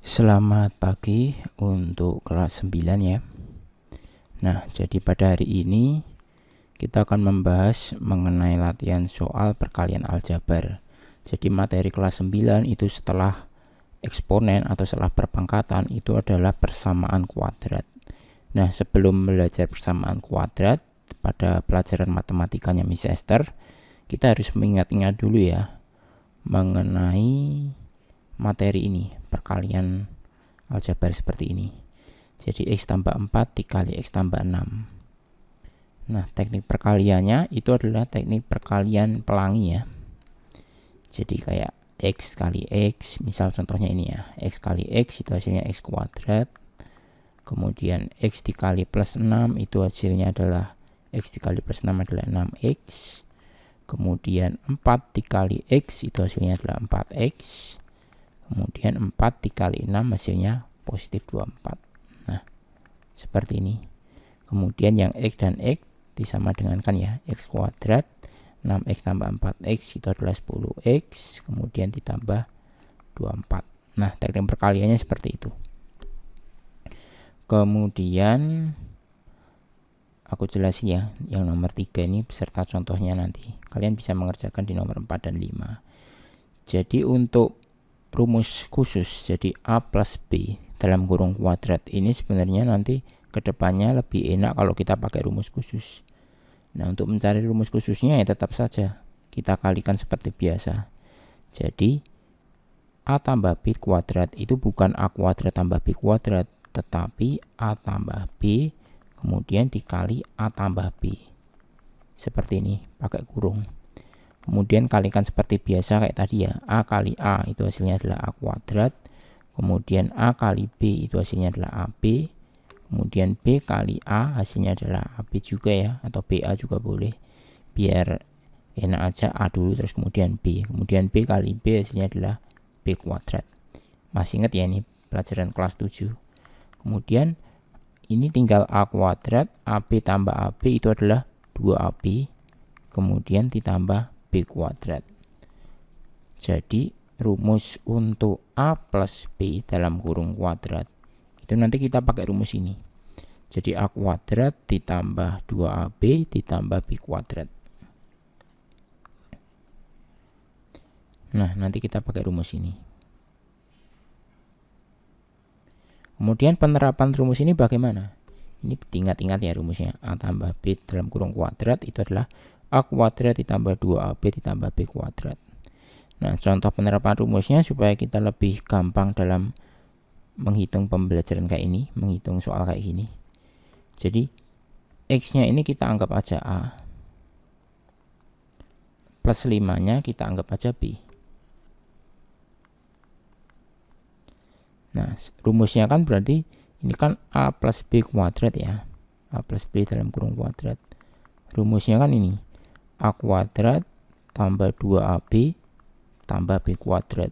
Selamat pagi untuk kelas 9 ya. Nah, jadi pada hari ini kita akan membahas mengenai latihan soal perkalian aljabar. Jadi materi kelas 9 itu setelah eksponen atau setelah perpangkatan itu adalah persamaan kuadrat. Nah, sebelum belajar persamaan kuadrat pada pelajaran matematikanya Miss Esther, kita harus mengingat-ingat dulu ya mengenai materi ini, perkalian aljabar seperti ini. Jadi X tambah 4 dikali X tambah 6. Nah, teknik perkaliannya itu adalah teknik perkalian pelangi ya. Jadi kayak X kali X, misal contohnya ini ya, X kali X itu hasilnya X kuadrat. Kemudian X dikali plus 6 itu hasilnya adalah X dikali plus 6 adalah 6X. Kemudian 4 dikali X itu hasilnya adalah 4X. Kemudian 4 dikali 6 hasilnya positif 24. Nah, seperti ini. Kemudian yang X dan X disama dengankan ya, X kuadrat 6X tambah 4X itu adalah 10X, kemudian ditambah 24. Nah, teknik perkaliannya seperti itu. Kemudian aku jelasin ya, yang nomor 3 ini beserta contohnya nanti. Kalian bisa mengerjakan di nomor 4 dan 5. Jadi untuk rumus khusus, jadi A plus B dalam kurung kuadrat ini sebenarnya nanti kedepannya lebih enak kalau kita pakai rumus khusus. Nah, untuk mencari rumus khususnya ya tetap saja kita kalikan seperti biasa. Jadi A tambah B kuadrat itu bukan A kuadrat tambah B kuadrat, tetapi A tambah B kemudian dikali A tambah B. Seperti ini, pakai kurung. Kemudian kalikan seperti biasa kayak tadi ya, A kali A itu hasilnya adalah A kuadrat. Kemudian A kali B itu hasilnya adalah AB. Kemudian B kali A hasilnya adalah AB juga ya, atau BA juga boleh. Biar enak aja A dulu terus kemudian B. Kemudian B kali B hasilnya adalah B kuadrat. Masih ingat ya, ini pelajaran kelas 7. Kemudian ini tinggal A kuadrat, AB tambah AB itu adalah 2AB. Kemudian ditambah B kuadrat. Jadi rumus untuk A plus B dalam kurung kuadrat itu nanti kita pakai rumus ini. Jadi A kuadrat ditambah 2AB ditambah B kuadrat. Nah, nanti kita pakai rumus ini. Kemudian penerapan rumus ini bagaimana? Ini diingat-ingat ya rumusnya. A tambah B dalam kurung kuadrat itu adalah A kuadrat ditambah 2AB ditambah B kuadrat. Nah, contoh penerapan rumusnya supaya kita lebih gampang dalam menghitung pembelajaran kayak ini, menghitung soal kayak gini. Jadi X-nya ini kita anggap aja A, plus 5-nya kita anggap aja B. Nah, rumusnya kan berarti ini kan A plus B kuadrat ya, A plus B dalam kurung kuadrat. Rumusnya kan ini A kuadrat tambah 2AB tambah B kuadrat.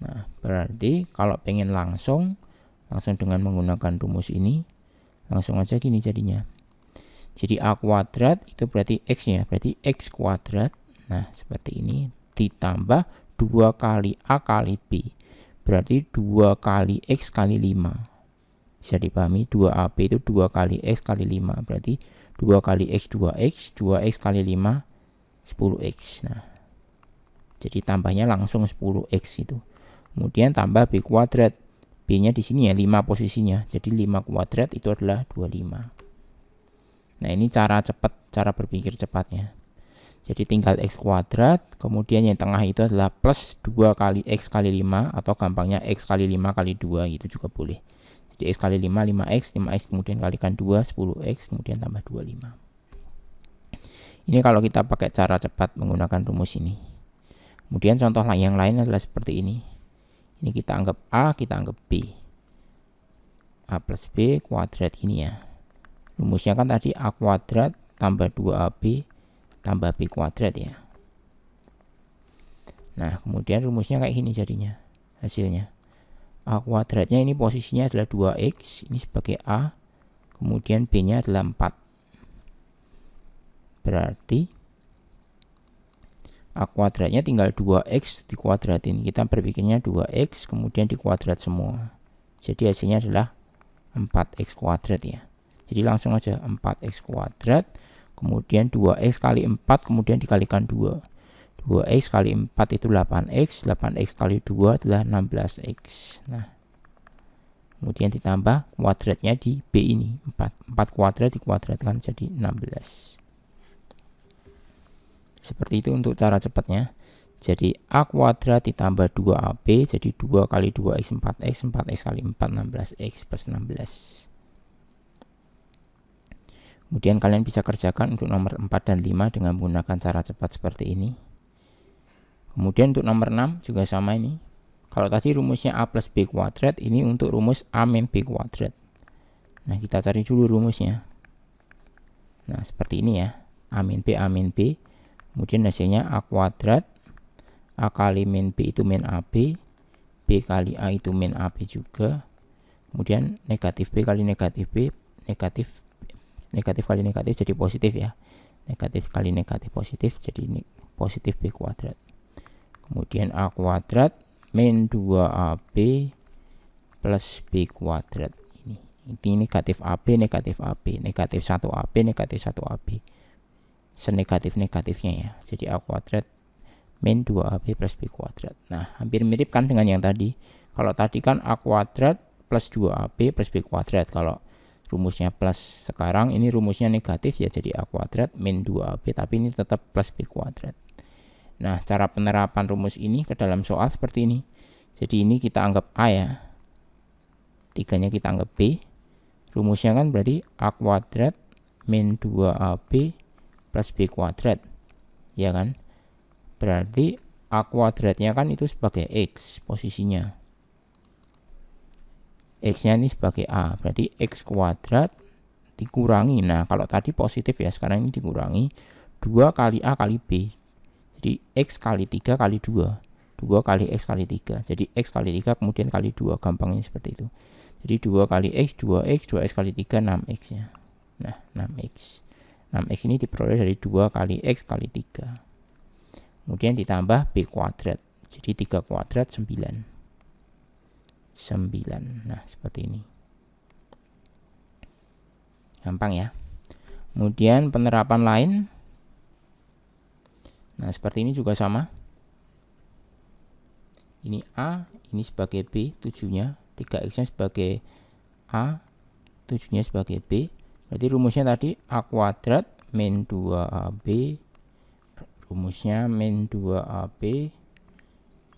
Nah, berarti kalau pengen langsung dengan menggunakan rumus ini, langsung aja gini jadinya. Jadi A kuadrat itu berarti X-nya, berarti X kuadrat. Nah, seperti ini ditambah 2 kali A kali B. Berarti 2 kali X kali 5. Bisa dipahami, 2AB itu 2 kali X kali 5. Berarti 2 kali X 2X, 2X kali 5 10X. Nah, jadi tambahnya langsung 10X itu. Kemudian tambah B kuadrat. B-nya di sini ya 5 posisinya. Jadi 5 kuadrat itu adalah 25. Nah, ini cara cepat, cara berpikir cepatnya. Jadi tinggal X kuadrat, kemudian yang tengah itu adalah plus 2 kali X kali 5, atau gampangnya X kali 5 kali 2 gitu juga boleh. Jadi X kali 5, 5X, 5X kemudian kalikan 2, 10X, kemudian tambah 25. Ini kalau kita pakai cara cepat menggunakan rumus ini. Kemudian contoh yang lain adalah seperti ini. Ini kita anggap A, kita anggap B. A plus B kuadrat ini ya. Rumusnya kan tadi A kuadrat tambah 2AB tambah B kuadrat ya. Nah, kemudian rumusnya kayak gini jadinya. Hasilnya A kuadratnya ini posisinya adalah 2X, ini sebagai A. Kemudian B-nya adalah 4. Berarti A kuadratnya tinggal 2x dikuadratin. Kita berpikirnya 2x kemudian dikuadrat semua. Jadi hasilnya adalah 4x kuadrat ya. Jadi langsung aja 4x kuadrat kemudian 2x kali 4 kemudian dikalikan 2. 2x kali 4 itu 8x, 8x kali 2 adalah 16x. Nah, kemudian ditambah kuadratnya di B ini 4 kuadrat dikuadratkan jadi 16. Seperti itu untuk cara cepatnya. Jadi A kuadrat ditambah 2AB jadi 2 kali 2x 4x, 4x kali 4 16x plus 16. Kemudian kalian bisa kerjakan untuk nomor 4 dan 5 dengan menggunakan cara cepat seperti ini. Kemudian untuk nomor 6 juga sama ini. Kalau tadi rumusnya A plus B kuadrat, ini untuk rumus A min B kuadrat. Nah, kita cari dulu rumusnya. Nah, seperti ini ya. A min B, A min B. Kemudian hasilnya A kuadrat. A kali min B itu min AB. B kali A itu min AB juga. Kemudian negatif B kali negatif B. Negatif kali negatif jadi positif ya. Negatif kali negatif positif jadi positif B kuadrat. Kemudian A kuadrat min 2AB plus B kuadrat. Ini negatif AB, negatif AB, negatif 1AB, negatif 1AB. Senegatif-negatifnya ya. Jadi A kuadrat min 2AB plus B kuadrat. Nah, hampir mirip kan dengan yang tadi. Kalau tadi kan A kuadrat plus 2AB plus B kuadrat. Kalau rumusnya plus, sekarang ini rumusnya negatif ya, jadi A kuadrat min 2AB, tapi ini tetap plus B kuadrat. Nah, cara penerapan rumus ini ke dalam soal seperti ini. Jadi ini kita anggap A ya, 3-nya kita anggap B. Rumusnya kan berarti A kuadrat min 2AB plus B kuadrat, ya kan? Berarti A kuadratnya kan itu sebagai X posisinya. X-nya ini sebagai A, berarti X kuadrat dikurangi. Nah, kalau tadi positif ya, sekarang ini dikurangi 2 kali A kali B. Jadi X kali 3 kali 2. 2 kali X kali 3. Jadi X kali 3 kemudian kali 2. Gampangnya seperti itu. Jadi 2 kali X, 2X, 2X kali 3, 6X ya. Nah, 6X. 6X ini diperoleh dari 2 kali X kali 3. Kemudian ditambah B kuadrat. Jadi 3 kuadrat 9. 9. Nah, seperti ini. Gampang ya. Kemudian penerapan lain. Nah, seperti ini juga sama. Ini A, ini sebagai B, 7-nya. 3X-nya sebagai A, 7-nya sebagai B. Berarti rumusnya tadi A kuadrat min 2AB. Rumusnya min 2AB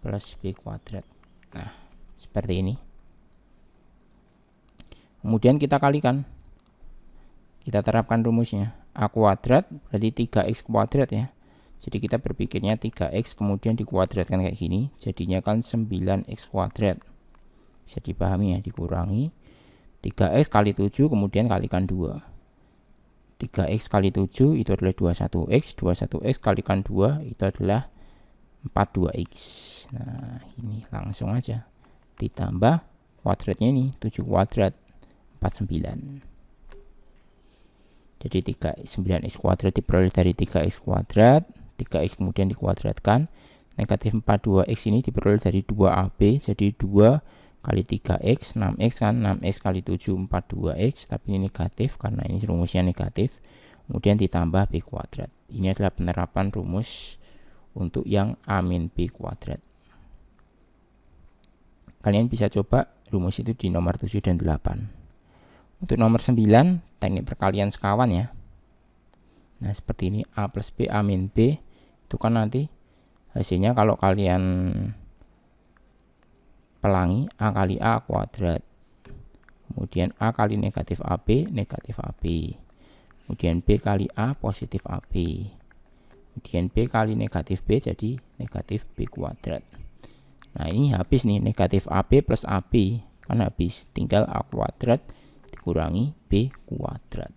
plus B kuadrat. Nah, seperti ini. Kemudian kita kalikan. Kita terapkan rumusnya. A kuadrat berarti 3X kuadrat ya. Jadi kita berpikirnya 3X kemudian dikuadratkan kayak gini. Jadinya kan 9X kuadrat. Bisa dipahami ya, dikurangi 3X kali 7 kemudian kalikan 2. 3X kali 7 itu adalah 21X. 21X kalikan 2 itu adalah 42X. Nah, ini langsung aja. Ditambah kuadratnya ini 7 kuadrat 49. Jadi 9x kuadrat diperoleh dari 3x kuadrat. 3x kemudian dikuadratkan. Negatif 42x ini diperoleh dari 2AB. Jadi 2 kali 3x, 6x kan, 6x kali 7, 42x. Tapi ini negatif karena ini rumusnya negatif. Kemudian ditambah B kuadrat. Ini adalah penerapan rumus untuk yang A min B kuadrat. Kalian bisa coba rumus itu di nomor 7 dan 8. Untuk nomor 9, teknik perkalian sekawan ya. Nah, seperti ini A plus B, A min B. Itu kan nanti hasilnya kalau kalian pelangi A kali A kuadrat. Kemudian A kali negatif AB, negatif AB. Kemudian B kali A positif AB. Kemudian B kali negatif B jadi negatif B kuadrat. Nah, ini habis nih, negatif AB plus AB. Kan habis, tinggal A kuadrat dikurangi B kuadrat.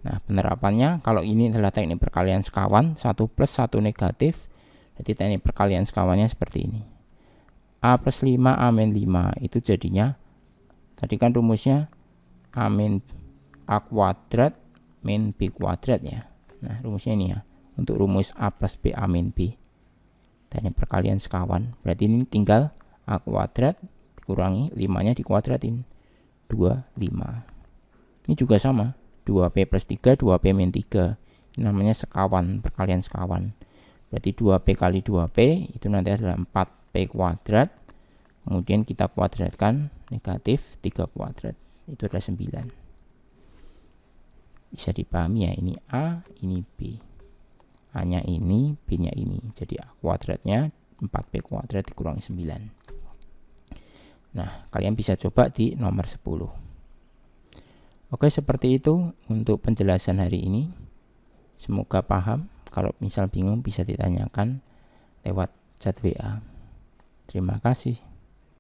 Nah, penerapannya kalau ini adalah teknik perkalian sekawan, 1 plus 1 negatif. Jadi teknik perkalian sekawannya seperti ini. A plus 5, A min 5 itu jadinya, tadi kan rumusnya A min A kuadrat min B kuadrat ya. Nah, rumusnya ini ya. untuk rumus A plus B A min B. Dan ini perkalian sekawan. Berarti ini tinggal A kuadrat dikurangi 5-nya dikuadratin. 25. Ini juga sama. 2P plus 3, 2P min 3. Ini namanya sekawan, perkalian sekawan. Berarti 2P kali 2P itu nanti adalah 4P kuadrat. Kemudian kita kuadratkan negatif 3 kuadrat. Itu adalah 9. Bisa dipahami ya, ini A, ini B. A-nya ini, B-nya ini. Jadi A kuadratnya 4P kuadrat dikurangi 9. Nah, kalian bisa coba di nomor 10. Oke, seperti itu untuk penjelasan hari ini. Semoga paham. Kalau misal bingung bisa ditanyakan lewat chat WA. Terima kasih.